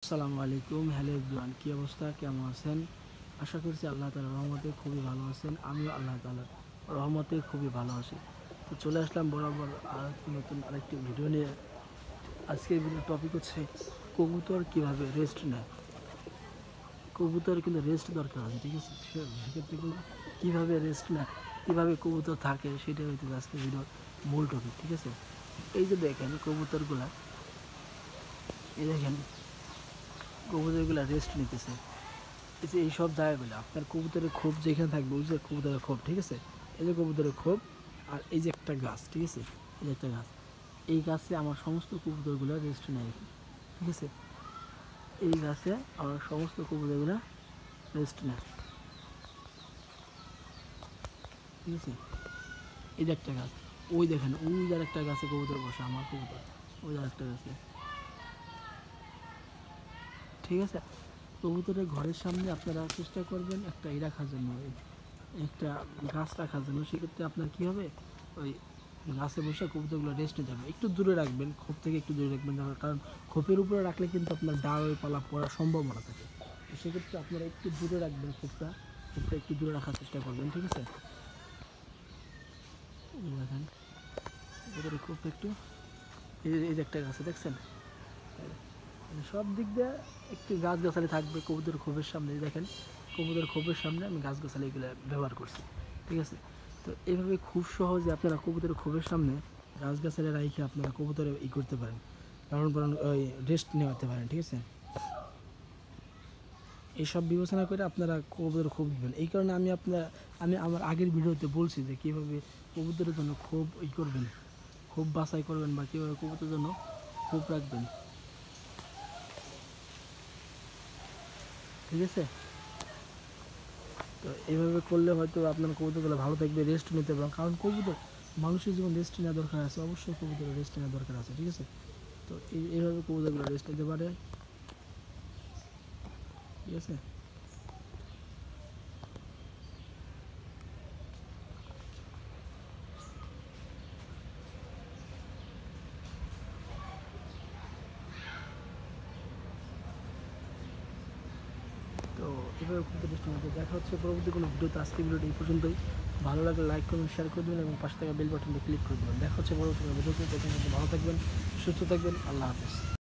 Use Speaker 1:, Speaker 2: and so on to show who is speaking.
Speaker 1: আসসালামু আলাইকুম। Hello everyone, কী অবস্থা, কেমন আছেন? আশা করছি আল্লাহ তাআলার রহমতে খুবই ভালো আছেন। আমিও আল্লাহ তাআলার রহমতে খুবই ভালো আছি। তো চলে আসলাম বরাবর নতুন আরেকটি ভিডিও নিয়ে। আজকের ভিডিওর টপিক হচ্ছে কবুতর কীভাবে রেস্ট নেয়। কবুতর কিন্তু রেস্ট দরকার আছে, ঠিক আছে? সেক্ষেত্রে কিন্তু কীভাবে রেস্ট নেয়, কীভাবে কবুতর থাকে, সেটাই হচ্ছে আজকের ভিডিওর মূল টপিক, ঠিক আছে? এই যে দেখেন কবুতরগুলা, এই দেখেন কবুতরগুলা রেস্ট নিতেছে। এই যে এই সব জায়গাগুলো আপনার কবুতরের খোপ যেখানে থাকবে, ওই যে কবুতরের খোপ, ঠিক আছে? এই যে কবুতরের খোপ, আর এই যে একটা গাছ, ঠিক আছে? এই যে একটা গাছ, এই গাছে আমার সমস্ত কবুতরগুলো রেস্ট নেয়, ঠিক আছে? এই গাছে আমার সমস্ত কবুতরগুলো রেস্ট নেয়, ঠিক আছে? এই যে একটা গাছ, ওই দেখেন ওই যার একটা গাছে কবুতর বসে, আমার কবুতর ওই যার একটা গাছে, ঠিক আছে? কবুতরের ঘরের সামনে আপনারা চেষ্টা করবেন একটা রাখার জন্য, একটা গাছ রাখার জন্য। সেক্ষেত্রে আপনার কী হবে, ওই গাছে বসে কবুতরগুলো রেস্ট নিতে হবে। একটু দূরে রাখবেন, খোপ থেকে একটু দূরে রাখবেন, কারণ খোপের উপরে রাখলে কিন্তু আপনার ডালপালা পড়ার সম্ভাবনা থাকে। তো সেক্ষেত্রে আপনারা একটু দূরে রাখবেন, খোপটা একটু দূরে রাখার চেষ্টা করবেন, ঠিক আছে? দেখেন কবুতরের খোপটা একটু, এই যে একটা গাছে দেখছেন, সব দিক দিয়ে একটু গাছগাছালি থাকবে কবুতর খোপের সামনে। দেখেন কবুতর খোপের সামনে আমি গাছগাছালি এগুলো ব্যবহার করছি, ঠিক আছে? তো এইভাবে খুব সহজে আপনারা কবুতরের খোপের সামনে গাছগাছালি রাইখে আপনারা কবুতরে করতে পারেন, কারণ ওই রেস্ট নেওয়াতে পারেন, ঠিক আছে? এইসব বিবেচনা করে আপনারা কবুতর খোপ দিবেন। এই কারণে আমি আমার আগের ভিডিওতে বলছি যে কীভাবে কবুতরের জন্য খোপ করবেন, খোপ বাছাই করবেন, বা কীভাবে কবুতরের জন্য খোপ রাখবেন, ঠিক আছে? তো এইভাবে করলে হয়তো আপনার কবুতরগুলো ভালো থাকবে, রেস্ট নিতে পারবেন। কারণ কবুতর, মানুষের জীবন রেস্ট নেওয়া দরকার আছে, অবশ্যই কবুতরের রেস্ট নেওয়া দরকার আছে, ঠিক আছে? তো এইভাবে কবুতরগুলো রেস্ট নিতে পারে, ঠিক আছে? তো এভাবে কবুতর রেস্ট নিতে দেখা হচ্ছে পরবর্তী কোনো ভিডিওতে। আজকে ভিডিওটা এই পর্যন্তই। ভালো লাগলে লাইক করুন, শেয়ার করে দেবেন এবং পাশে থাকা বেল বাটনটা ক্লিক করে দেবেন। দেখা হচ্ছে পরবর্তী কোনো ভিডিওতে। ভালো থাকবেন, সুস্থ থাকবেন, আল্লাহ হাফেজ।